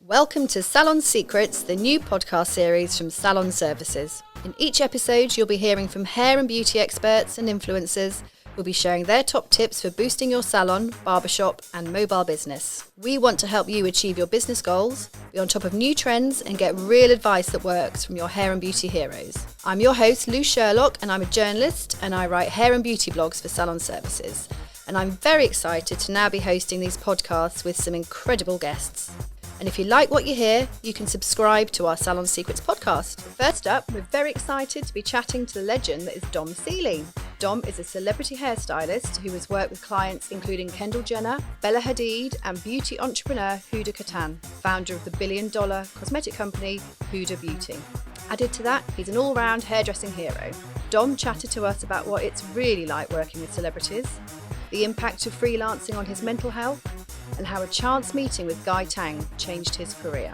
Welcome to Salon Secrets, the new podcast series from Salon Services. In each episode, you'll be hearing from hair and beauty experts and influencers who'll be sharing their top tips for boosting your salon, barbershop, and mobile business. We want to help you achieve your business goals, be on top of new trends, and get real advice that works from your hair and beauty heroes. I'm your host, Lou Sherlock, and I'm a journalist, and I write hair and beauty blogs for Salon Services. And I'm very excited to now be hosting these podcasts with some incredible guests. And if you like what you hear, you can subscribe to our Salon Secrets podcast. First up, we're very excited to be chatting to the legend that is Dom Seeley. Dom is a celebrity hairstylist who has worked with clients including Kendall Jenner, Bella Hadid, and beauty entrepreneur Huda Kattan, founder of the billion-dollar cosmetic company Huda Beauty. Added to that, he's an all-round hairdressing hero. Dom chatted to us about what it's really like working with celebrities, the impact of freelancing on his mental health, and how a chance meeting with Guy Tang changed his career.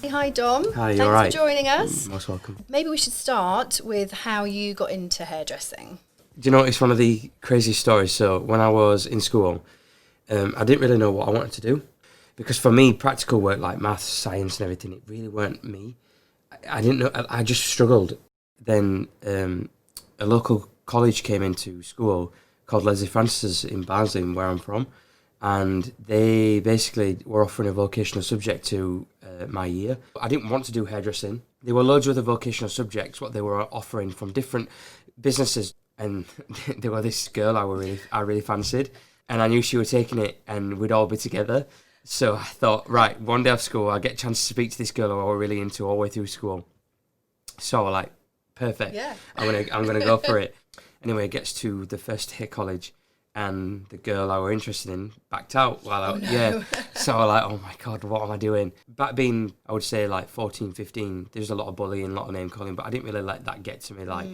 Hi Dom. Hi, Thanks you're right. for joining us. Most welcome. Maybe we should start with how you got into hairdressing. Do you know, it's one of the craziest stories. So when I was in school, I didn't really know what I wanted to do. Because for me, practical work like maths, science and everything, it really weren't me. I didn't know, I just struggled. Then a local college came into school called Leslie Francis in Barnsley, where I'm from, and they basically were offering a vocational subject to my year. I didn't want to do hairdressing. There were loads of other vocational subjects, what they were offering from different businesses, and there was this girl I really fancied, and I knew she was taking it, and we'd all be together. So I thought, right, one day of school, I'll get a chance to speak to this girl who I was really into all the way through school. So I was like, perfect. Yeah. I'm gonna go for it. Anyway, it gets to the first day of college, and the girl I were interested in backed out yeah. So I was like, oh my God, what am I doing? Back being, I would say like 14, 15, there's a lot of bullying, a lot of name calling, but I didn't really let that get to me. Like,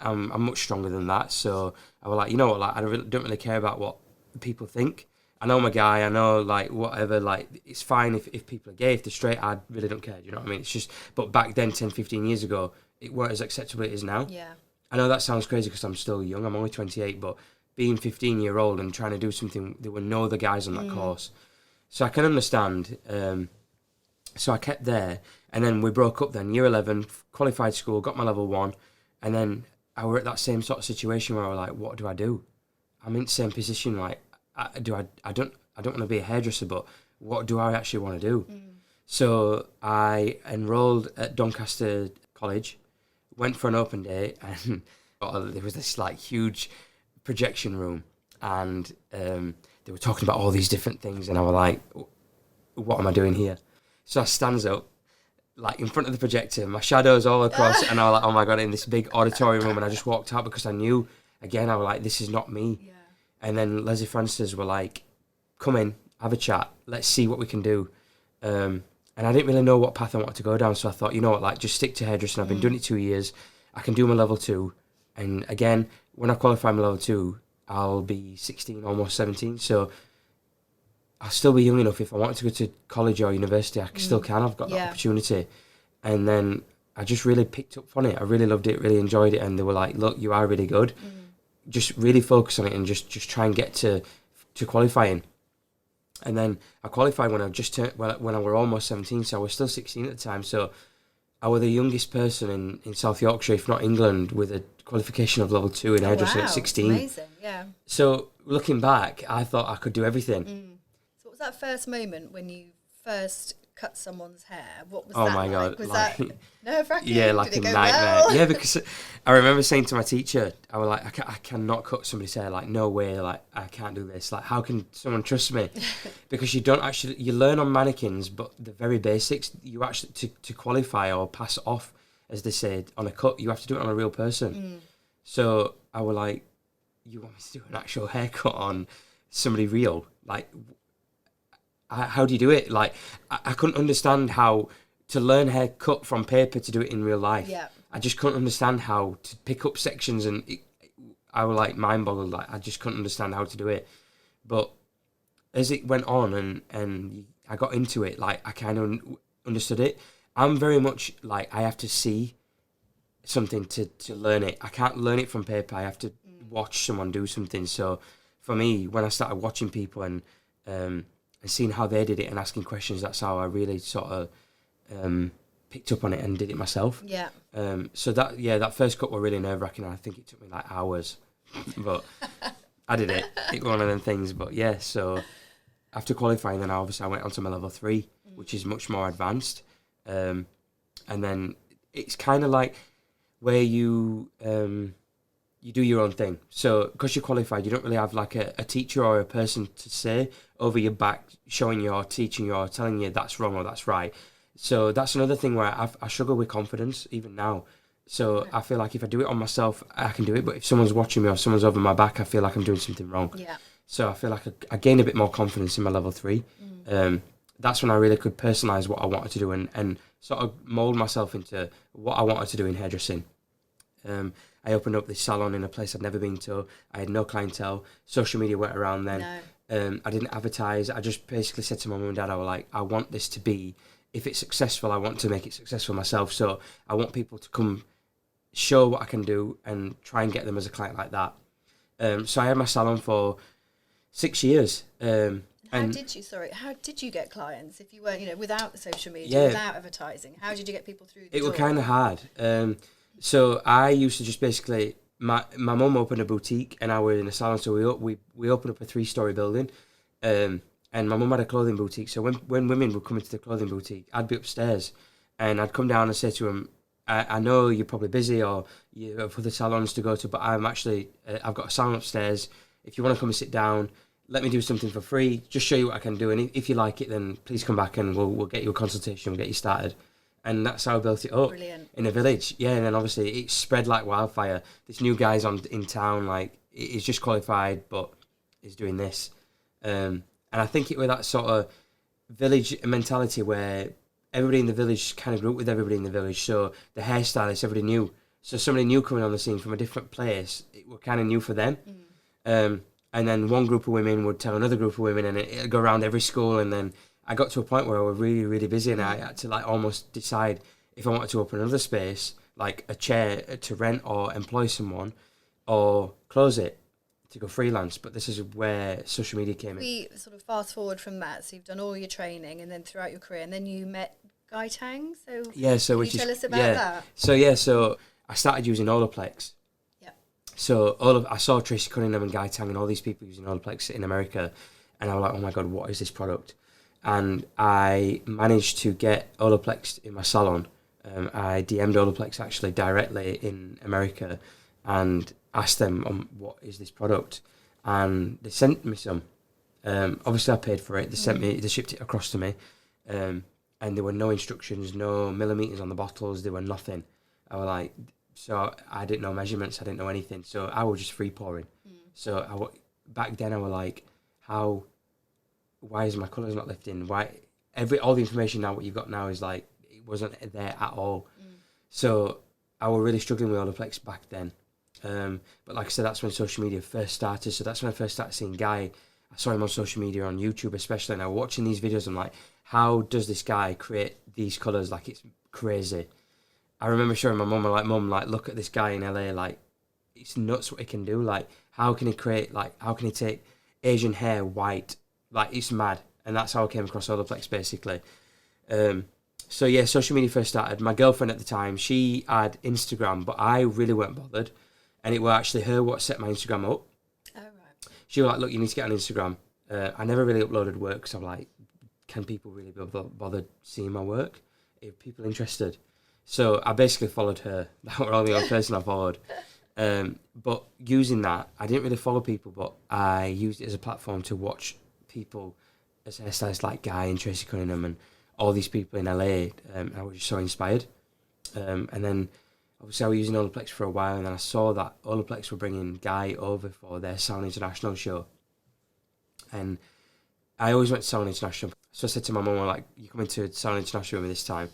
I'm much stronger than that. So I was like, you know what, like, I don't really care about what people think. I know I'm a guy, I know, like, whatever, like, it's fine if people are gay, if they're straight, I really don't care, do you know what I mean? It's just, but back then, 10, 15 years ago, it weren't as acceptable as it is now. Yeah. I know that sounds crazy because I'm still young, I'm only 28, but being 15-year-old and trying to do something, there were no other guys on that course. So I can understand. So I kept there, and then we broke up then, year 11, qualified school, got my level 1, and then I were at that same sort of situation where I was like, what do I do? I'm in the same position, like, I don't want to be a hairdresser, but what do I actually want to do? So I enrolled at Doncaster College, went for an open day, and there was this like huge projection room, and they were talking about all these different things, and I was like, what am I doing here? So I stands up, like in front of the projector, my shadows all across, and I was like, oh my God, in this big auditorium room, and I just walked out because I knew, again, I was like, this is not me. Yeah. And then Leslie Francis were like, come in, have a chat, let's see what we can do. And I didn't really know what path I wanted to go down, so I thought, you know what, like, just stick to hairdressing. I've been doing it 2 years. I can do my level 2. And again, when I qualify my level 2, I'll be 16, almost 17. So I'll still be young enough. If I wanted to go to college or university, I still can. I've got that opportunity. And then I just really picked up on it. I really loved it, really enjoyed it. And they were like, look, you are really good. Just really focus on it and just try and get to qualifying. And then I qualified when I just turned, when I were almost 17, so I was still 16 at the time. So I was the youngest person in South Yorkshire, if not England, with a qualification of level 2 in hairdressing at 16. Amazing, yeah. So looking back, I thought I could do everything. So what was that first moment when you first cut someone's hair? What was that like? Oh my God. Was that nerve-wracking? Yeah, like a nightmare. Well? Yeah, because I remember saying to my teacher, I was like, I cannot cut somebody's hair. Like, no way. Like, I can't do this. Like, how can someone trust me? Because you learn on mannequins, but the very basics, you actually, to qualify or pass off, as they say, on a cut, you have to do it on a real person. So I was like, you want me to do an actual haircut on somebody real? Like, how do you do it? Like, I couldn't understand how to learn hair cut from paper to do it in real life. Yeah. I just couldn't understand how to pick up sections, and I was like mind boggled. Like, I just couldn't understand how to do it. But as it went on and I got into it, like, I kind of understood it. I'm very much like, I have to see something to learn it. I can't learn it from paper. I have to watch someone do something. So for me, when I started watching people and and seeing how they did it and asking questions, that's how I really sort of picked up on it and did it myself. Yeah. So that first cut were really nerve-wracking. I think it took me like hours, but I did it. It was one of them things. But yeah, so after qualifying, then obviously I went on to my level 3, which is much more advanced. And then it's kind of like where you do your own thing. So because you're qualified, you don't really have like a teacher or a person to say over your back, showing you or teaching you or telling you that's wrong or that's right. So that's another thing where I struggle with confidence even now. So I feel like if I do it on myself, I can do it. But if someone's watching me or someone's over my back, I feel like I'm doing something wrong. Yeah. So I feel like I gained a bit more confidence in my level 3. That's when I really could personalise what I wanted to do and sort of mould myself into what I wanted to do in hairdressing. I opened up this salon in a place I'd never been to. I had no clientele. Social media weren't around then. No. I didn't advertise. I just basically said to my mum and dad, I was like, I want this to be, if it's successful, I want to make it successful myself. So I want people to come show what I can do and try and get them as a client like that. So I had my salon for 6 years. How did you get clients if you weren't, without the social media, without advertising? How did you get people through the door? It was kind of hard. So I used to just basically, my mum opened a boutique and I was in a salon. So we opened up a 3-story building. And my mum had a clothing boutique. So when women would come into the clothing boutique, I'd be upstairs and I'd come down and say to them, I know you're probably busy or you have other salons to go to, but I'm actually, I've got a salon upstairs. If you want to come and sit down, let me do something for free, just show you what I can do. And if you like it, then please come back and we'll get you a consultation, we'll get you started. And that's how I built it up. Brilliant. In a village. Yeah, and then obviously it spread like wildfire. This new guy's in town, like, he's just qualified, but he's doing this. And I think it was that sort of village mentality where everybody in the village kind of grew up with everybody in the village. So the hairstylist, everybody knew. So somebody new coming on the scene from a different place, it was kind of new for them. And then one group of women would tell another group of women, and it'd go around every school. And then I got to a point where I was really, really busy, and I had to like almost decide if I wanted to open another space, like a chair to rent or employ someone, or close it to go freelance. But this is where social media came in. We sort of fast forward from that. So you've done all your training, and then throughout your career, and then you met Guy Tang. So can you tell us about that? So I started using Olaplex. So I saw Tracy Cunningham and Guy Tang and all these people using Olaplex in America, and I was like, oh my God, what is this product? And I managed to get Olaplex in my salon. I DM'd Olaplex actually directly in America and asked them, what is this product? And they sent me some. Obviously I paid for it. They shipped it across to me. And there were no instructions, no millimeters on the bottles, there were nothing. I was like, so I didn't know measurements, I didn't know anything. So I was just free pouring. So back then I was like, why is my colours not lifting? All the information now, what you've got now is like, it wasn't there at all. So I was really struggling with Olaplex back then. But like I said, that's when social media first started. So that's when I first started seeing Guy. I saw him on social media, on YouTube especially, and I was watching these videos. I'm like, how does this guy create these colours? Like, it's crazy. I remember showing my mum, Mum, look at this guy in LA, like, it's nuts what he can do. Like, how can he take Asian hair white? Like, it's mad. And that's how I came across Olaplex, basically. So yeah, social media first started. My girlfriend at the time, she had Instagram, but I really weren't bothered. And it was actually her what set my Instagram up. Oh, right. She was like, look, you need to get on Instagram. I never really uploaded work, because I'm like, can people really be bothered seeing my work? Are people interested? So I basically followed her. That was the only other person I followed. But using that, I didn't really follow people, but I used it as a platform to watch people as hairstylists like Guy and Tracy Cunningham and all these people in LA. I was just so inspired. And then obviously I was using Olaplex for a while, and then I saw that Olaplex were bringing Guy over for their Salon International show. And I always went to Salon International. So I said to my mum, like, you're coming to Salon International with me this time.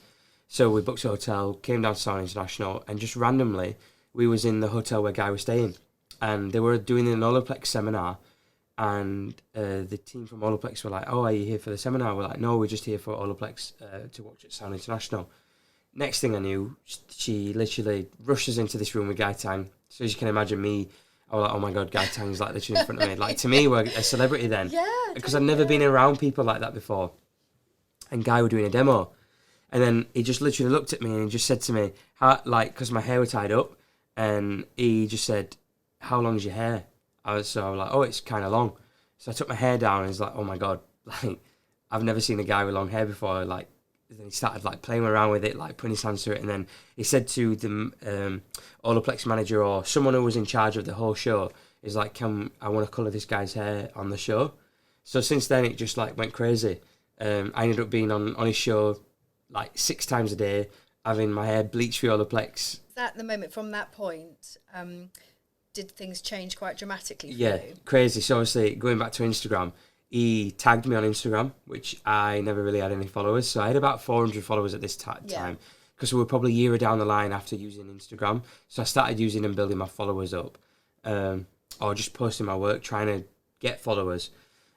So we booked a hotel, came down to Salon International, and just randomly, we was in the hotel where Guy was staying. And they were doing an Olaplex seminar, and the team from Olaplex were like, oh, are you here for the seminar? We're like, no, we're just here for Olaplex to watch at Salon International. Next thing I knew, she literally rushes into this room with Guy Tang. So as you can imagine me, I was like, oh my God, Guy Tang's like literally in front of me. Like to me, we're a celebrity then. Yeah. Because I'd never been around people like that before. And Guy were doing a demo. And then he just literally looked at me and he just said to me, because my hair was tied up, and he just said, how long's your hair? I was like, oh, it's kind of long. So I took my hair down and he's like, oh my God, like, I've never seen a guy with long hair before. Like, then he started like playing around with it, like putting his hands through it. And then he said to the Olaplex manager or someone who was in charge of the whole show, is like, I want to colour this guy's hair on the show. So since then, it just like went crazy. I ended up being on his show like 6 times a day, having my hair bleached for Olaplex. At the moment, from that point, did things change quite dramatically for Yeah, you? crazy. So obviously, going back to Instagram, he tagged me on Instagram, which I never really had any followers. So I had about 400 followers at this time, because we were probably a year down the line after using Instagram. So I started using and building my followers up, or just posting my work, trying to get followers.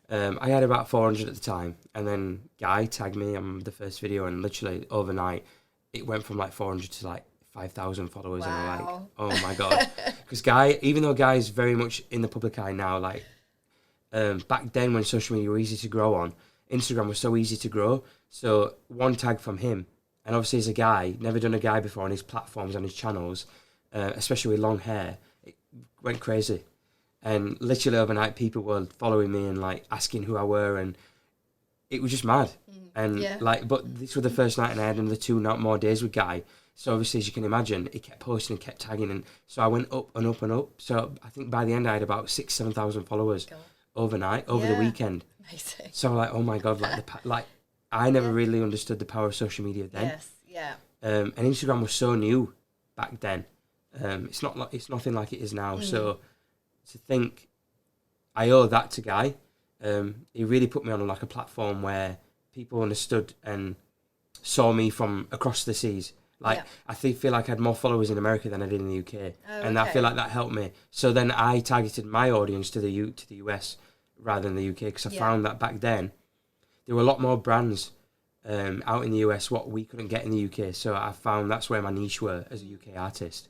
I had about 400 at the time, and then Guy tagged me on the first video, and literally overnight, it went from like 400 to like 5,000 followers. Wow. And I'm like, oh my God. Because Guy, even though Guy's very much in the public eye now, like back then when social media were easy to grow on, Instagram was so easy to grow. So one tag from him, and obviously as a guy, never done a guy before on his platforms, on his channels, especially with long hair, it went crazy. And literally overnight, people were following me and like asking who I were, and it was just mad. But this was the first night, and I had another 2 more days with Guy. So obviously, as you can imagine, he kept posting and kept tagging, and so I went up and up and up. So I think by the end, I had about 7,000 followers overnight, over the weekend. Amazing. So I'm like, oh my God, like I never really understood the power of social media then. Yes, yeah. And Instagram was so new back then. It's nothing like it is now. So to think I owe that to Guy. He really put me on like a platform where people understood and saw me from across the seas. Like I feel like I had more followers in America than I did in the UK, and I feel like that helped me. So then I targeted my audience to the US rather than the UK, because I found that back then there were a lot more brands out in the US what we couldn't get in the UK. So I found that's where my niche were as a UK artist.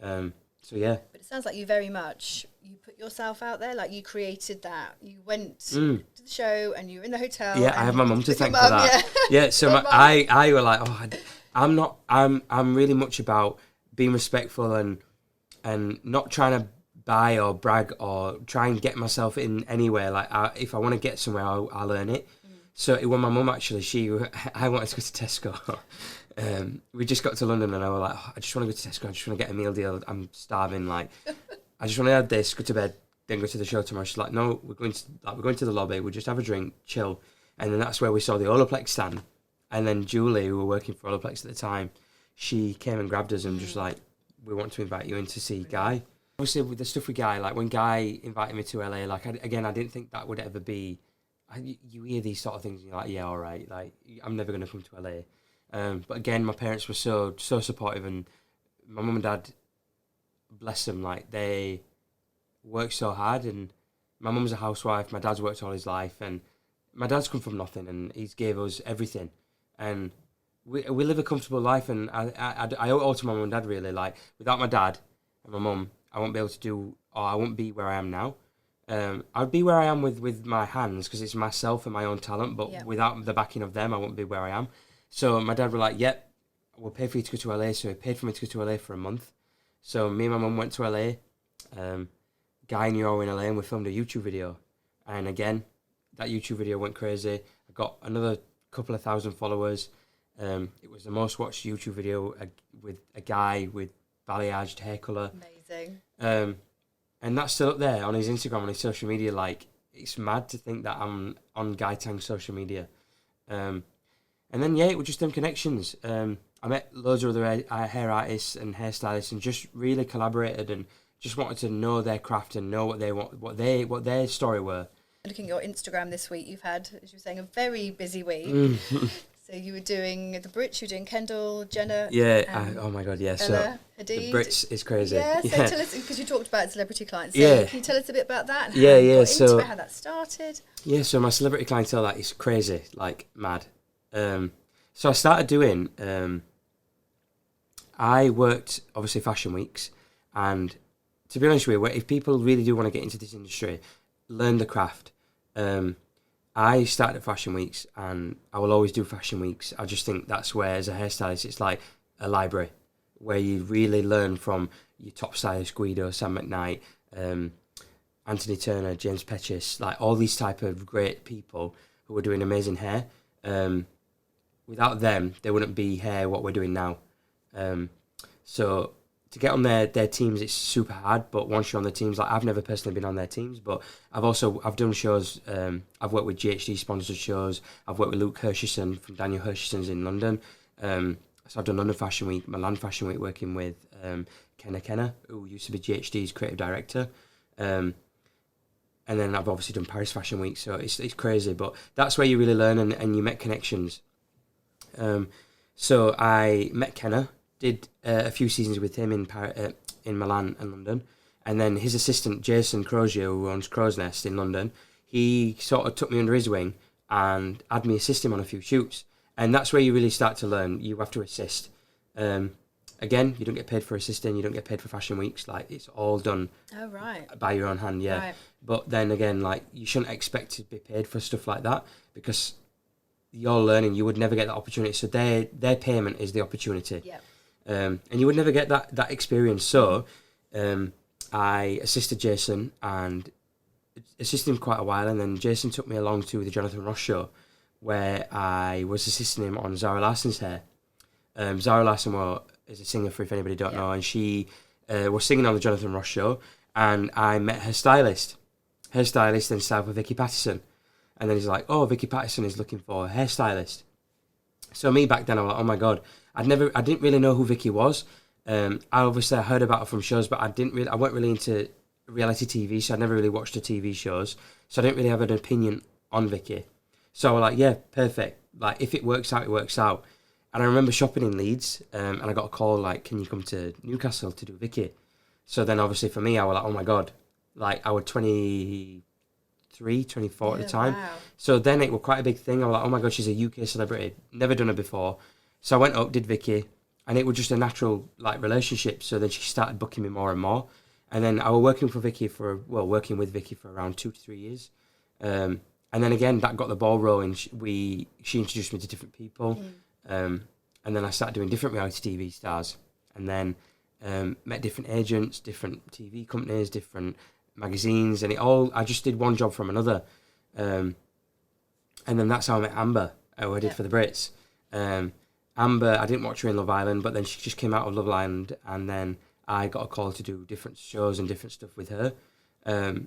So yeah. But it sounds like you very much, you put yourself out there, like you created that. You went to the show and you were in the hotel. Yeah, I have my mum to thank for that. Yeah, so I were like, I'm really much about being respectful and not trying to buy or brag or try and get myself in anywhere. Like if I want to get somewhere, I'll earn it. So it was my mum actually. I wanted to go to Tesco. We just got to London and I was like, I just want to go to Tesco. I just want to get a meal deal. I'm starving. Like, I just want to have this, go to bed, then go to the show tomorrow. She's like, no, we're going to the lobby. We'll just have a drink, chill. And then that's where we saw the Olaplex stand. And then Julie, who were working for Olaplex at the time, she came and grabbed us and just like, we want to invite you in to see Guy. Obviously, with the stuff with Guy, like when Guy invited me to LA, like I didn't think that would ever be. You hear these sort of things and you're like, yeah, all right, like I'm never going to come to LA. But again, my parents were so supportive, and my mum and dad, bless them, like they worked so hard. And my mum's a housewife, my dad's worked all his life, and my dad's come from nothing, and he's gave us everything. And we live a comfortable life, and I owe it all to my mum and dad, really. Like without my dad and my mum, I won't be able to do, or I won't be where I am now. I'd be where I am with my hands, because it's myself and my own talent, but without the backing of them, I won't be where I am. So my dad were like, yep, we'll pay for you to go to LA. So he paid for me to go to LA for a month. So me and my mum went to LA. Guy and you were in LA, and we filmed a YouTube video. And again, that YouTube video went crazy. I got another couple of thousand followers. It was the most watched YouTube video with a guy with balayaged hair colour. Amazing. And that's still up there on his Instagram, on his social media. Like, it's mad to think that I'm on Guy Tang's social media. And then, it was just them connections. I met loads of other hair artists and hairstylists, and just really collaborated and just wanted to know their craft and know what they want, what their story were. Looking at your Instagram this week, you've had, as you were saying, a very busy week. So you were doing the Brits, you were doing Kendall Jenner. Yeah, oh my God, yeah. Ella, so Hadid. the Brits is crazy. Yeah, so tell us, because you talked about celebrity clients. So can you tell us a bit about that? And how you got so into it, how that started? Yeah, so my celebrity clientele, that is crazy, like mad. So I started doing, I worked obviously fashion weeks, and to be honest with you, if people really do want to get into this industry, learn the craft. I started at Fashion Weeks, and I will always do Fashion Weeks. I just think that's where, as a hairstylist, it's like a library where you really learn from your top stylist, Guido, Sam McKnight, Anthony Turner, James Petchis, like all these type of great people who are doing amazing hair. Without them, there wouldn't be hair what we're doing now. So to get on their teams, it's super hard. But once you're on the teams, like I've never personally been on their teams, but I've done shows. I've worked with GHD sponsored shows. I've worked with Luke Hershison from Daniel Hershisson's in London. So I've done London Fashion Week, Milan Fashion Week, working with Kenna, who used to be GHD's creative director. And then I've obviously done Paris Fashion Week. So it's crazy, but that's where you really learn and you make connections. So I met Kenna. Did a few seasons with him in Milan and London, and then his assistant Jason Crozier, who owns Crow's Nest in London, he sort of took me under his wing and had me assist him on a few shoots, and that's where you really start to learn. You have to assist. Again, you don't get paid for assisting, you don't get paid for Fashion Weeks, like it's all done by your own hand, yeah. Right. But then again, like you shouldn't expect to be paid for stuff like that because you're learning. You would never get that opportunity, so their payment is the opportunity. Yeah. And you would never get that experience. So I assisted Jason and assisted him quite a while, and then Jason took me along to the Jonathan Ross show where I was assisting him on Zara Larsson's hair. Zara Larsson is a singer, for if anybody don't know, and she was singing on the Jonathan Ross show, and I met her stylist and styled for Vicky Pattison. And then he's like, oh, Vicky Pattison is looking for a hairstylist. So me back then, I was like, oh my God. I didn't really know who Vicky was. I heard about her from shows, but I weren't really into reality TV, so I never really watched her TV shows. So I didn't really have an opinion on Vicky. So I was like, yeah, perfect. Like if it works out, it works out. And I remember shopping in Leeds, and I got a call like, can you come to Newcastle to do Vicky? So then obviously for me, I was like, oh my God, like I was 23, 24 at the time. Wow. So then it was quite a big thing. I was like, oh my God, she's a UK celebrity. Never done her before. So I went up, did Vicky, and it was just a natural like relationship. So then she started booking me more and more. And then I was working with Vicky for around 2 to 3 years. And then again, that got the ball rolling. She introduced me to different people. And then I started doing different reality TV stars. And then met different agents, different TV companies, different magazines. And I just did one job from another. And then that's how I met Amber, who I did for the Brits. Amber, I didn't watch her in Love Island, but then she just came out of Love Island, and then I got a call to do different shows and different stuff with her. And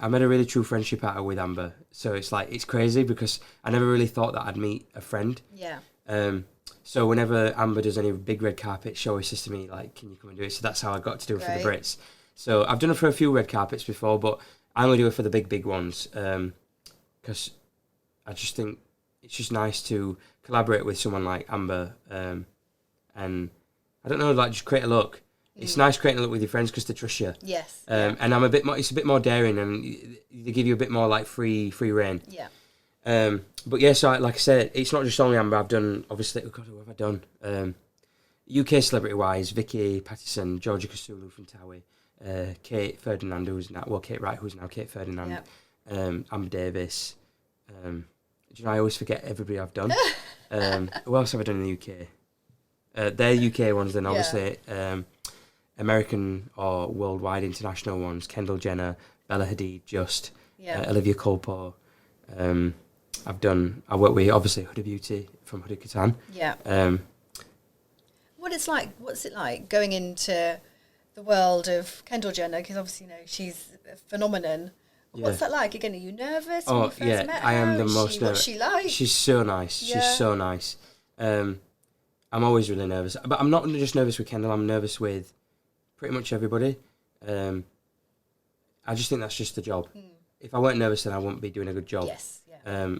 I made a really true friendship out of with Amber. So it's crazy because I never really thought that I'd meet a friend. Yeah. So whenever Amber does any big red carpet, she always says to me, like, can you come and do it? So that's how I got to do it for the Brits. So I've done it for a few red carpets before, but I only do it for the big ones. Because I just think it's just nice to collaborate with someone like Amber, and I don't know, like just create a look. It's nice creating a look with your friends because they trust you. Yes. And I'm a bit more. It's a bit more daring, and they give you a bit more like free reign. Yeah. But yeah, so like I said, it's not just only Amber. I've done obviously. God, what have I done? UK celebrity wise, Vicky Pattison, Georgia Kasulu from Towie, Kate Ferdinand, Kate Wright, who's now Kate Ferdinand, Amber Davis. Do you know, I always forget everybody I've done. Who else have I done in the UK? They're UK ones, then obviously American or worldwide international ones. Kendall Jenner, Bella Hadid, Olivia Culpo. I work with obviously Huda Beauty from Huda Katan. Yeah. What's it like going into the world of Kendall Jenner? Because obviously, she's a phenomenon. What's that like? Again, are you nervous when you first met her? I am the most nervous. What's she like? She's so nice. Yeah. She's so nice. I'm always really nervous. But I'm not just nervous with Kendall, I'm nervous with pretty much everybody. I just think that's just the job. If I weren't nervous, then I wouldn't be doing a good job. Yes. Yeah.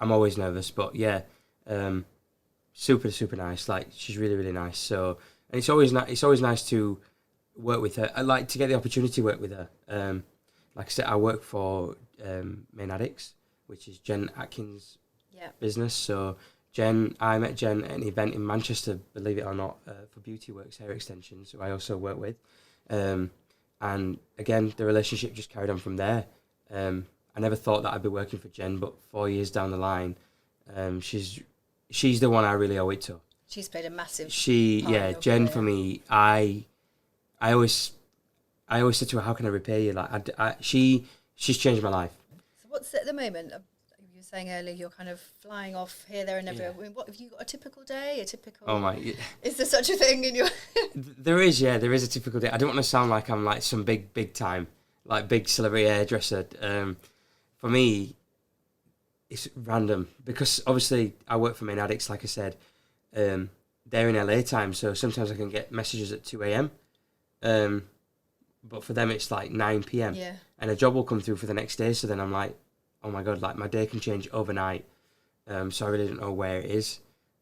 I'm always nervous, but super, super nice. Like, she's really, really nice. So, and it's always nice to work with her. I like to get the opportunity to work with her. Like I said, I work for Main Addicts, which is Jen Atkins' business. So I met Jen at an event in Manchester, believe it or not, for Beauty Works Hair Extensions, who I also work with. And again, the relationship just carried on from there. I never thought that I'd be working for Jen, but 4 years down the line, she's the one I really owe it to. She's played a massive part Yeah, in your Jen career. for me, I always said to her, how can I repay you? Like, she's changed my life. So what's at the moment? You were saying earlier you're kind of flying off here, there, and everywhere. Yeah. I mean, what have you got? A typical day? A typical? Oh my! Is there such a thing in your? There is a typical day. I don't want to sound like I'm like some big time, like big celebrity hairdresser. For me, it's random because obviously I work for Main Addicts, like I said. They're in LA time, so sometimes I can get messages at 2 a.m. But for them it's like 9 p.m. Yeah. And a job will come through for the next day. So then I'm like, oh my God, like my day can change overnight. So I really don't know where it is.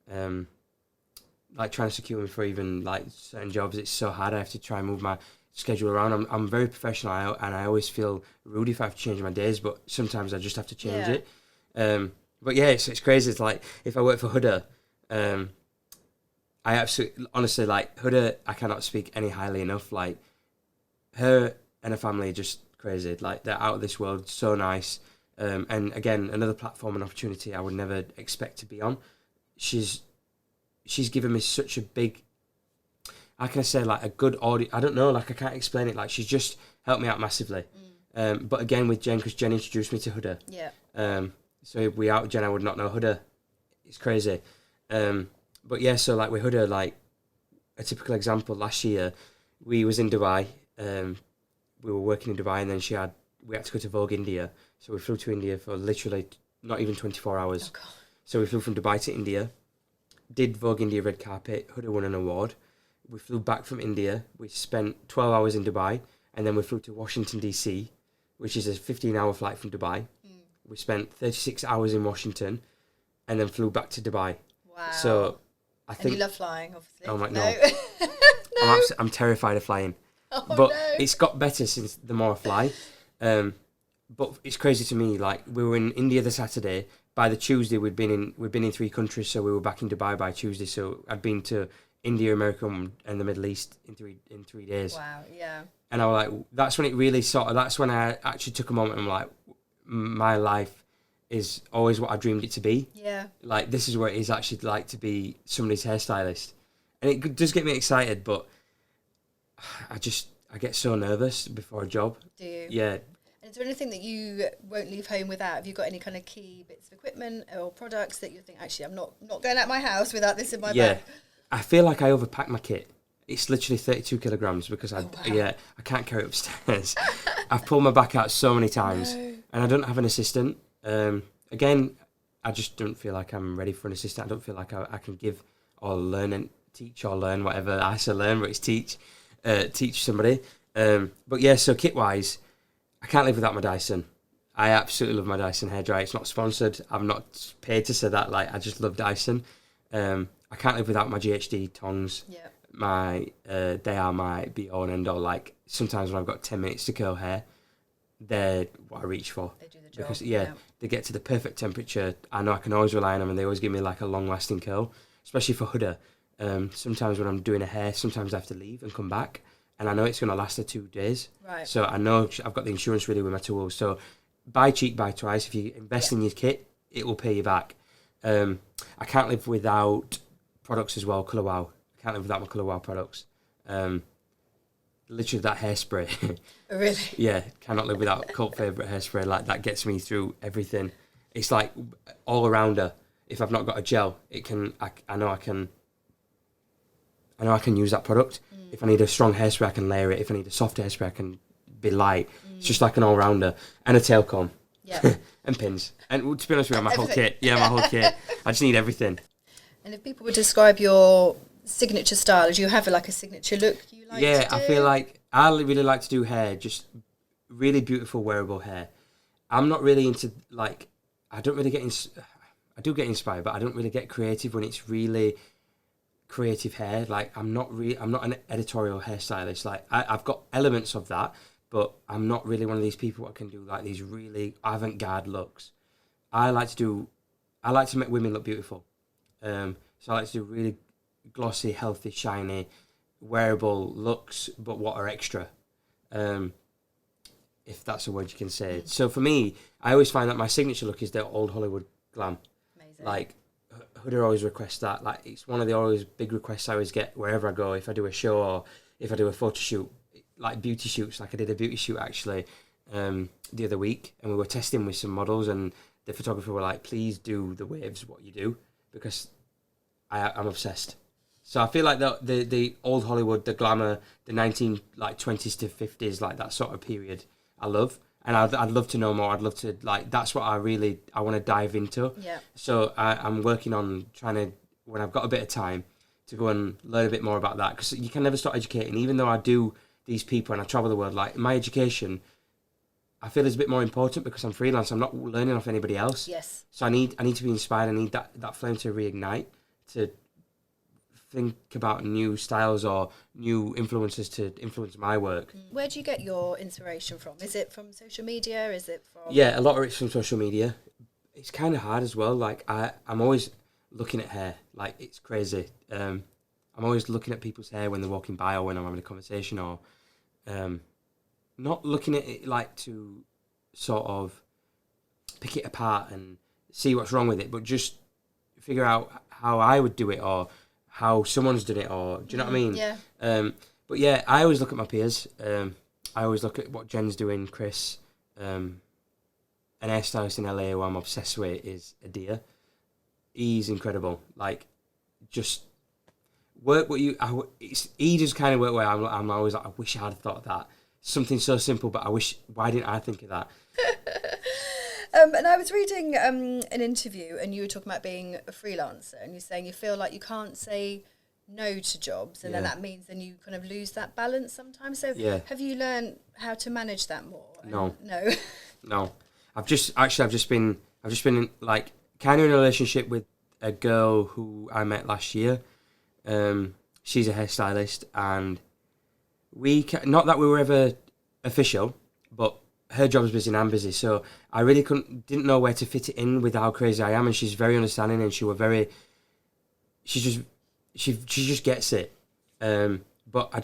Like trying to secure me for even like certain jobs, it's so hard. I have to try and move my schedule around. I'm very professional, and I always feel rude if I have to change my days, but sometimes I just have to change it. But yeah, it's crazy. It's like if I work for Huda, I absolutely, honestly, like Huda, I cannot speak any highly enough. Like her and her family are just crazy. Like they're out of this world, so nice. And again, another platform and opportunity I would never expect to be on. She's given me such a big, how can I say, like a good audience. I don't know, like I can't explain it. Like she's just helped me out massively. But again with Jen, because Jen introduced me to Huda. Yeah. So if without Jen, I would not know Huda. It's crazy. But yeah, so like with Huda, like a typical example, last year we was in Dubai. We were working in Dubai, and then we had to go to Vogue India. So we flew to India for literally not even 24 hours. Oh God. So we flew from Dubai to India, did Vogue India red carpet. Huda won an award. We flew back from India. We spent 12 hours in Dubai, and then we flew to Washington DC, which is a 15-hour flight from Dubai. We spent 36 hours in Washington, and then flew back to Dubai. Wow. So I think, and you love flying, obviously. Oh my no. no. I'm terrified of flying. Oh, but no. it's got better since the more I fly. But it's crazy to me. Like we were in India the Saturday. By the Tuesday, we'd been in 3 countries, so we were back in Dubai by Tuesday. So I'd been to India, America, and the Middle East in three days. Wow. Yeah. And I was like, that's when it really that's when I actually took a moment and I'm like, my life is always what I dreamed it to be. Yeah. Like this is what it is actually like to be somebody's hairstylist, and it does get me excited, but I get so nervous before a job. Do you? Yeah. And is there anything that you won't leave home without? Have you got any kind of key bits of equipment or products that you think, actually, I'm not going out my house without this in my bag? I feel like I overpack my kit. It's literally 32 kilograms because I can't carry it upstairs. I've pulled my back out so many times, and I don't have an assistant. Again, I just don't feel like I'm ready for an assistant. I don't feel like I can give or learn and teach or learn whatever. I say learn, but it's teach somebody. But yeah, so kit wise, I can't live without my Dyson. I absolutely love my Dyson hairdryer. It's not sponsored. I'm not paid to say that. Like I just love Dyson. I can't live without my GHD tongs. Yeah. They are my be all and end all. Like sometimes when I've got 10 minutes to curl hair, they're what I reach for. They do the job. Because they get to the perfect temperature. I know I can always rely on them, and they always give me like a long lasting curl. Especially for Huda. Sometimes when I'm doing a hair, sometimes I have to leave and come back, and I know it's going to last her 2 days. Right. So I know I've got the insurance really with my tools. So buy cheap, buy twice. If you invest in your kit, it will pay you back. I can't live without products as well. Colour Wow. I can't live without my Colour Wow products. Literally that hairspray. Really? Yeah, cannot live without cult favourite hairspray. Like that gets me through everything. It's like all arounder. If I've not got a gel, I know I can use that product. If I need a strong hairspray, I can layer it. If I need a soft hairspray, I can be light. It's just like an all rounder. And a tail comb. Yeah. And pins. And to be honest with you, my whole kit. Yeah, my whole kit. I just need everything. And if people would describe your signature style, do you have like a signature look you like to do? I feel like I really like to do hair, just really beautiful wearable hair. I'm not really into like, I do get inspired, but I don't really get creative when it's really creative hair. Like I'm not an editorial hairstylist. Like I've got elements of that, but I'm not really one of these people that can do like these really avant-garde looks. I like to make women look beautiful. So I like to do really glossy, healthy, shiny, wearable looks, but what are extra. if that's a word you can say. So for me, I always find that my signature look is the old Hollywood glam. Amazing. Like, Huda always requests that. Like, it's one of the always big requests I always get wherever I go. If I do a show or if I do a photo shoot, like beauty shoots. Like I did a beauty shoot actually the other week, and we were testing with some models, and the photographer were like, "Please do the waves what you do," because I'm obsessed. So I feel like the old Hollywood, the glamour, the 1920s to 50s, like that sort of period, I love. And I'd love to know more. I'd love to, like, that's what I want to dive into. Yeah. So I'm working on trying to, when I've got a bit of time, to go and learn a bit more about that. Because you can never stop educating. Even though I do these people and I travel the world, like, my education, I feel is a bit more important because I'm freelance. I'm not learning off anybody else. Yes. So I need to be inspired. I need that flame to reignite, to think about new styles or new influences to influence my work. Where do you get your inspiration from? Is it from social media? Is it from... Yeah, a lot of it's from social media. It's kind of hard as well. Like, I'm always looking at hair. Like, it's crazy. I'm always looking at people's hair when they're walking by or when I'm having a conversation, or not looking at it like to sort of pick it apart and see what's wrong with it, but just figure out how I would do it or how someone's done it, or do you know what I mean? Yeah. But yeah, I always look at my peers. I always look at what Jen's doing. Chris, an hairstylist in LA who I'm obsessed with is Adia. He's incredible. Like, just work what you. He does kind of work where I'm always like, I wish I had thought of that. Something so simple, but I wish. Why didn't I think of that? And I was reading an interview, and you were talking about being a freelancer, and you're saying you feel like you can't say no to jobs, and then that means then you kind of lose that balance sometimes. So have you learned how to manage that more? No. No. I've just been like kind of in a relationship with a girl who I met last year. She's a hairstylist, and not that we were ever official, but her job is busy and I'm busy, so I really didn't know where to fit it in with how crazy I am. And she's very understanding, and she just gets it. But I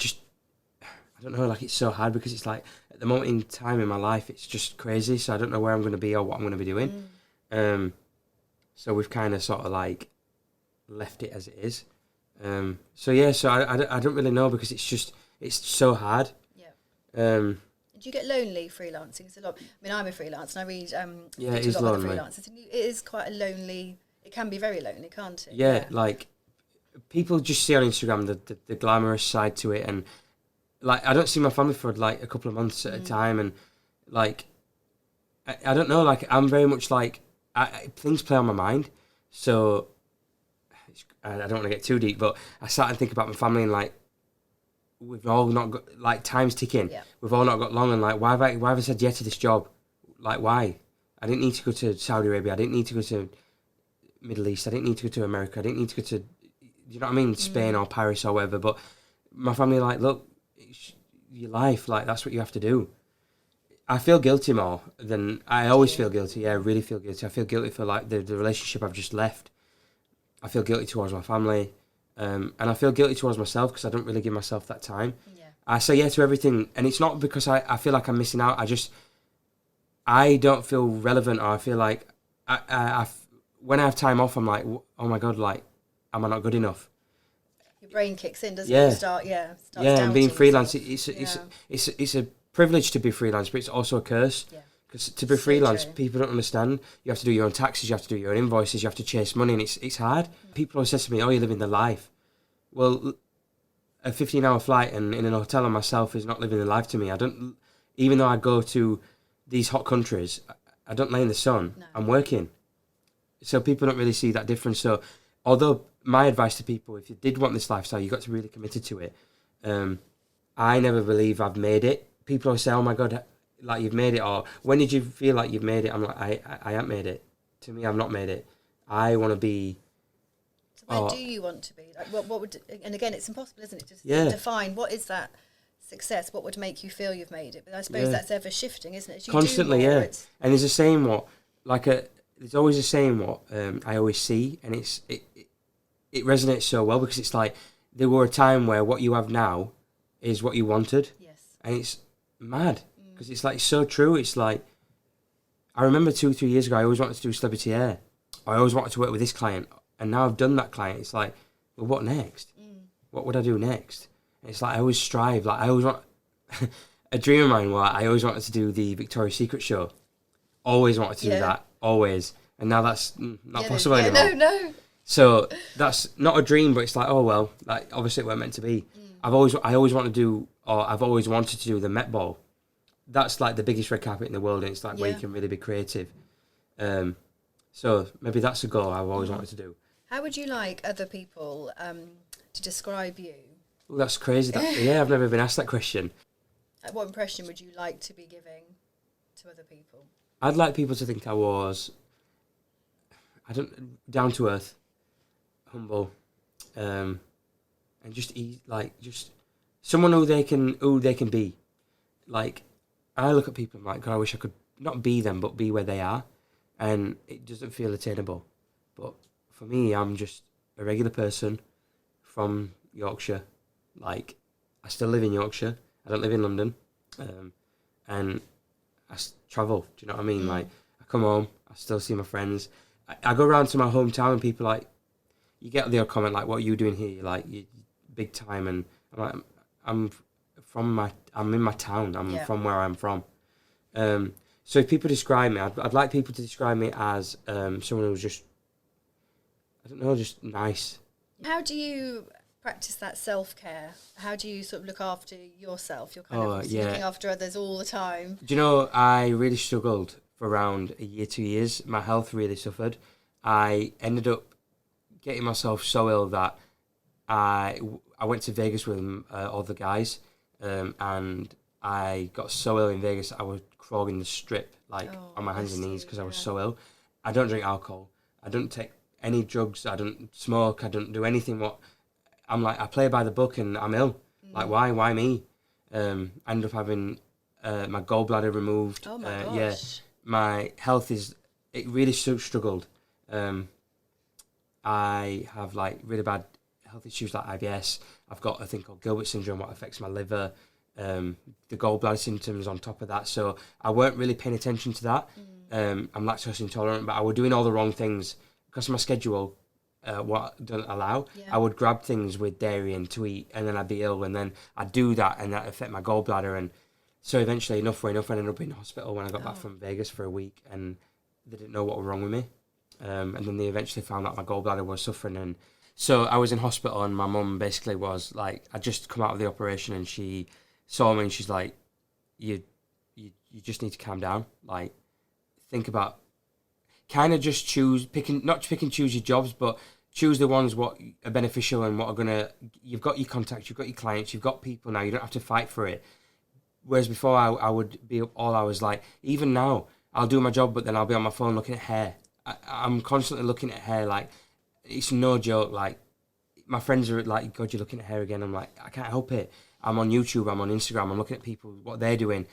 don't know, like, it's so hard because it's like at the moment in time in my life it's just crazy, so I don't know where I'm going to be or what I'm going to be doing. So we've kind of sort of like left it as it is. So I don't really know because it's so hard. Yeah. Do you get lonely freelancing? It's a lot. I mean, I'm a freelancer, and I read it is a lot of lonely. freelancers, and it is quite a lonely. It can be very lonely, can't it? Yeah, like people just see on Instagram the glamorous side to it, and like I don't see my family for like a couple of months at a time, and like I don't know, like I'm very much like things play on my mind, so I don't want to get too deep, but I started thinking about my family and like. We've all not got, like, time's ticking. Yeah. We've all not got long, and like, why have I said yes to this job? Like, why? I didn't need to go to Saudi Arabia. I didn't need to go to Middle East. I didn't need to go to America. I didn't need to go to, you know what I mean, Spain or Paris or whatever. But my family are like, look, it's your life, like, that's what you have to do. I feel guilty more than I always feel guilty. Yeah, I really feel guilty. I feel guilty for like the relationship I've just left. I feel guilty towards my family. And I feel guilty towards myself because I don't really give myself that time. Yeah. I say yeah to everything, and it's not because I feel like I'm missing out. I don't feel relevant, or I feel like when I have time off, I'm like, oh my God, like, am I not good enough? Your brain kicks in, doesn't it? You start and being freelance, it's a privilege to be freelance, but it's also a curse. Yeah. Because to be freelance, people don't understand. You have to do your own taxes, you have to do your own invoices, you have to chase money, and it's hard. People always say to me, oh, you're living the life. Well, a 15-hour flight and in an hotel on myself is not living the life to me. Even though I go to these hot countries, I don't lay in the sun. No. I'm working. So people don't really see that difference. So although my advice to people, if you did want this lifestyle, you've got to be really committed to it. I never believe I've made it. People always say, oh my God, like you've made it, or when did you feel like you've made it? I'm like, I haven't made it. To me, I've not made it. I want to be. So where do you want to be? Like, what would? And again, it's impossible, isn't it? Just define what is that success. What would make you feel you've made it? But I suppose that's ever shifting, isn't it? As you constantly, do more, And there's a saying there's always a saying what I always see, and it resonates so well because it's like there were a time where what you have now is what you wanted. Yes. And it's mad because it's like so true. It's like, I remember 2-3 years ago, I always wanted to do celebrity hair. I always wanted to work with this client, and now I've done that client. It's like, well, what next? What would I do next? And it's like I always strive. Like I always want a dream of mine. Where I always wanted to do the Victoria's Secret show. Always wanted to do that. Always, and now that's not possible anymore. No. So that's not a dream, but it's like, oh well, like obviously it weren't meant to be. I always want to do, or I've always wanted to do the Met Ball. That's like the biggest red carpet in the world, and it's like where you can really be creative. So maybe that's a goal I've always wanted to do. How would you like other people to describe you? Well, that's crazy. I've never been asked that question. What impression would you like to be giving to other people? I'd like people to think I was, down to earth, humble, and just someone who they can be. Like, I look at people and I'm like, God, I wish I could not be them, but be where they are, and it doesn't feel attainable. But for me, I'm just a regular person from Yorkshire. Like, I still live in Yorkshire. I don't live in London, and I travel. Do you know what I mean? Like, I come home, I still see my friends. I go around to my hometown, and people like, you get the odd comment like, "What are you doing here?" You're like, "You big time," and I'm like, I'm in my town. I'm from where I'm from. So if people describe me, I'd like people to describe me as someone who's just, I don't know, just nice. How do you practice that self-care? How do you sort of look after yourself? You're kind of looking after others all the time. Do you know, I really struggled for around a year, 2 years. My health really suffered. I ended up getting myself so ill that I went to Vegas with all the guys, and I got so ill in Vegas I was crawling the strip on my hands and knees because I was so ill. I don't drink alcohol. I don't take any drugs. I don't smoke. I don't do anything. I'm like, I play by the book and I'm ill. Like, why me? I ended up having my gallbladder removed. Oh my gosh. Yeah, my health it really struggled. I have like really bad health issues like IBS. I've got a thing called Gilbert syndrome, what affects my liver. The gallbladder symptoms on top of that. So I weren't really paying attention to that. I'm lactose intolerant, but I was doing all the wrong things because of my schedule. What doesn't allow, I would grab things with dairy and to eat, and then I'd be ill, and then I'd do that, and that affect my gallbladder, and so eventually, enough, I ended up in hospital when I got back from Vegas for a week, and they didn't know what was wrong with me, and then they eventually found out my gallbladder was suffering, and so I was in hospital, and my mum basically was like, I just come out of the operation, and she saw me, and she's like, you just need to calm down, like, think about. Kind of just not pick and choose your jobs, but choose the ones what are beneficial and what are gonna. You've got your contacts, you've got your clients, you've got people now. You don't have to fight for it. Whereas before, I would be up all hours. Like even now, I'll do my job, but then I'll be on my phone looking at hair. I'm constantly looking at hair. Like it's no joke. Like my friends are like, "God, you're looking at hair again." I'm like, I can't help it. I'm on YouTube. I'm on Instagram. I'm looking at people what they're doing.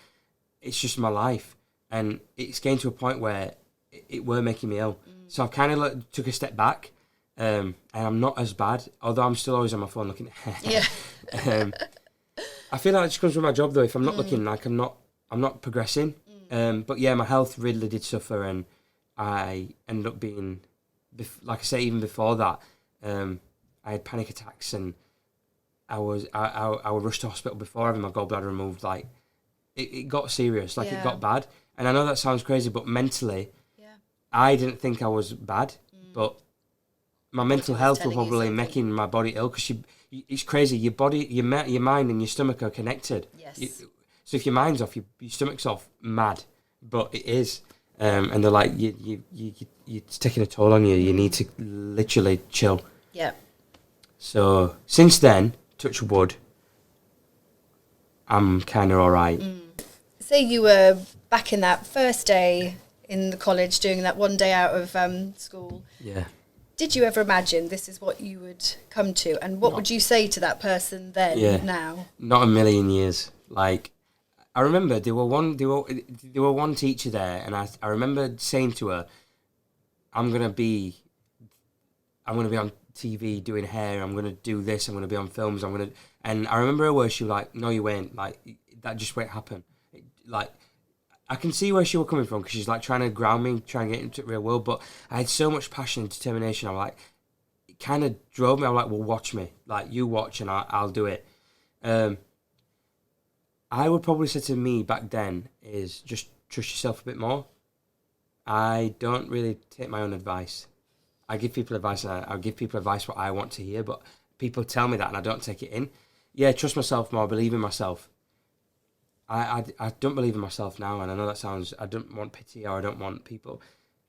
It's just my life, and it's getting to a point where it were making me ill. So I've kind of took a step back, and I'm not as bad, although I'm still always on my phone looking at hair. Yeah. I feel like it just comes with my job though. If I'm not looking, like I'm not progressing. But yeah, my health really did suffer, and I ended up being, like I say, even before that, I had panic attacks, and I would rush to hospital before having my gallbladder removed. Like it got serious, like it got bad. And I know that sounds crazy, but mentally, I didn't think I was bad, but my mental health was probably making my body ill because it's crazy. Your body, your mind, and your stomach are connected. Yes. So if your mind's off, your stomach's off. Mad, but it is. And they're like, it's taking a toll on you. You need to literally chill. Yeah. So since then, touch wood, I'm kind of all right. Say you were back in that first day in the college doing that one day out of school. Yeah. Did you ever imagine this is what you would come to? And what would you say to that person then, now? Not a million years. Like, I remember there were one teacher there, and I remember saying to her, I'm gonna be on TV doing hair, I'm gonna do this, I'm gonna be on films, and I remember her words, she was like, no you ain't, like that just won't happen. like, I can see where she was coming from because she's like trying to ground me, trying to get into the real world. But I had so much passion and determination. I'm like, it kind of drove me. I'm like, well, watch me. Like, you watch and I'll do it. I would probably say to me back then is just trust yourself a bit more. I don't really take my own advice. I give people advice and I'll give people advice what I want to hear, but people tell me that and I don't take it in. Yeah, trust myself more, believe in myself. I don't believe in myself now, and I know that sounds, I don't want pity or I don't want people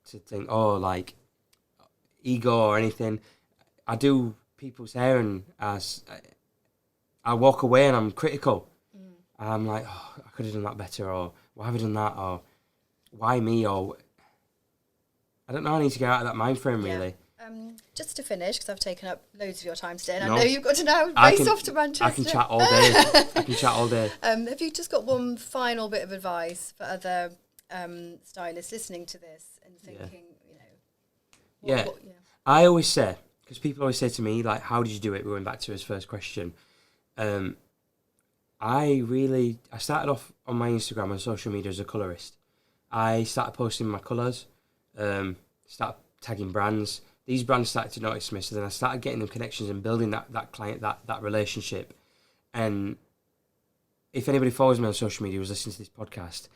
to think, oh, like, ego or anything. I do people's hair and I walk away and I'm critical. I'm like, oh, I could have done that better, or why have I done that, or why me, or I don't know, I need to get out of that mind frame, really. Just to finish, because I've taken up loads of your time today, and No. I know you've got to now race off to Manchester. I can chat all day. Have you just got one final bit of advice for other stylists listening to this and thinking, I always say, because people always say to me, like, how did you do it? We went back to his first question. I started off on my Instagram and social media as a colourist. I started posting my colours, started tagging brands. These brands started to notice me, so then I started getting them connections and building that client, that relationship. And if anybody follows me on social media who's listening to this podcast,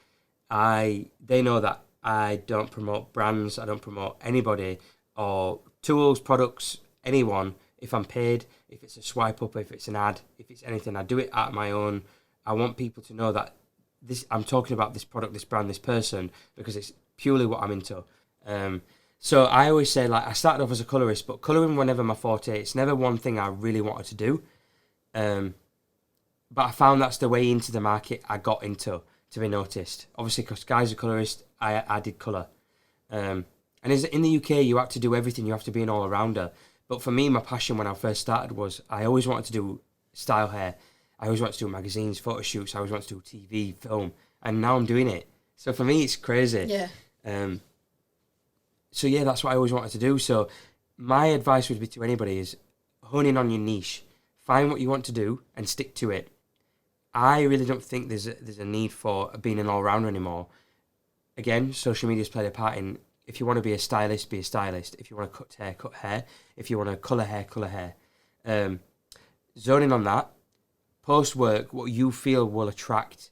they know that I don't promote brands, I don't promote anybody or tools, products, anyone. If I'm paid, if it's a swipe up, if it's an ad, if it's anything, I do it out of my own. I want people to know that I'm talking about this product, this brand, this person, because it's purely what I'm into. So I always say, like, I started off as a colourist, but colouring was never my forte. It's never one thing I really wanted to do. But I found that's the way into the market I got into, to be noticed. Obviously, because Guy's a colourist, I did colour. And in the UK, you have to do everything. You have to be an all-rounder. But for me, my passion when I first started was I always wanted to do style hair. I always wanted to do magazines, photo shoots. I always wanted to do TV, film. And now I'm doing it. So for me, it's crazy. Yeah. So yeah, that's what I always wanted to do. So my advice would be to anybody is hone in on your niche. Find what you want to do and stick to it. I really don't think there's a need for being an all-rounder anymore. Again, social media's played a part in, if you want to be a stylist, be a stylist. If you want to cut hair. If you want to colour hair. Zoning on that. Post work, what you feel will attract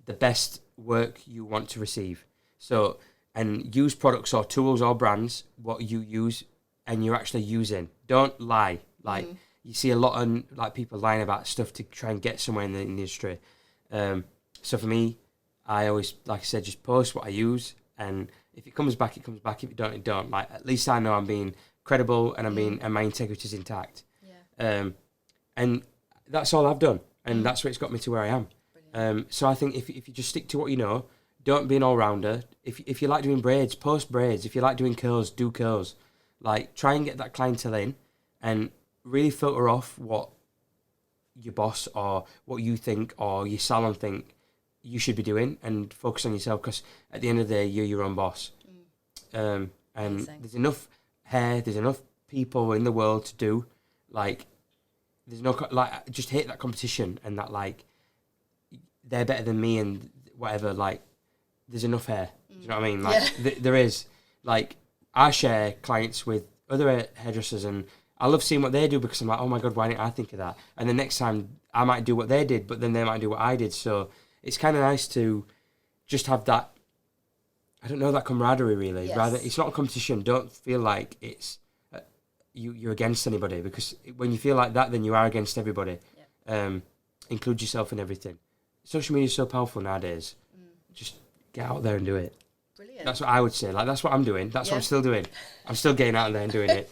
the best work you want to receive. So, and use products or tools or brands, what you use and you're actually using. Don't lie. Like, you see a lot of like people lying about stuff to try and get somewhere in the industry. So for me, I always, like I said, just post what I use, and if it comes back, it comes back. If it don't, it don't. Like, at least I know I'm being credible and and my integrity is intact. Yeah. And that's all I've done, and that's what it's got me to where I am. So I think if you just stick to what you know, don't be an all-rounder. If you like doing braids, post braids. If you like doing curls, do curls. Like, try and get that clientele in, and really filter off what your boss or what you think or your salon think you should be doing, and focus on yourself, because at the end of the day, you're your own boss. And there's enough hair, there's enough people in the world to do. Like, there's no, like, just hate that competition and that, like, they're better than me and whatever. Like, there's enough hair. Do you know what I mean? Like, there is. Like, I share clients with other hairdressers, and I love seeing what they do, because I'm like, oh my God, why didn't I think of that? And the next time I might do what they did, but then they might do what I did. So it's kind of nice to just have that, I don't know, that camaraderie, really. Yes. Rather, it's not a competition. Don't feel like it's you're against anybody, because when you feel like that, then you are against everybody. Yep. Include yourself in everything. Social media is so powerful nowadays. Just get out there and do it. Brilliant. That's what I would say. Like, that's what I'm doing. That's what I'm still doing. I'm still getting out there and doing it.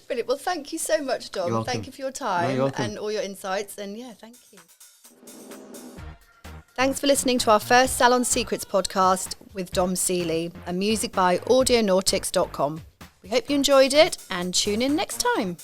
Brilliant. Well, thank you so much, Dom. You're welcome. Thank you for your time and all your insights. And yeah, thank you. Thanks for listening to our first Salon Secrets podcast with Dom Seeley, and music by audionautics.com. We hope you enjoyed it, and tune in next time.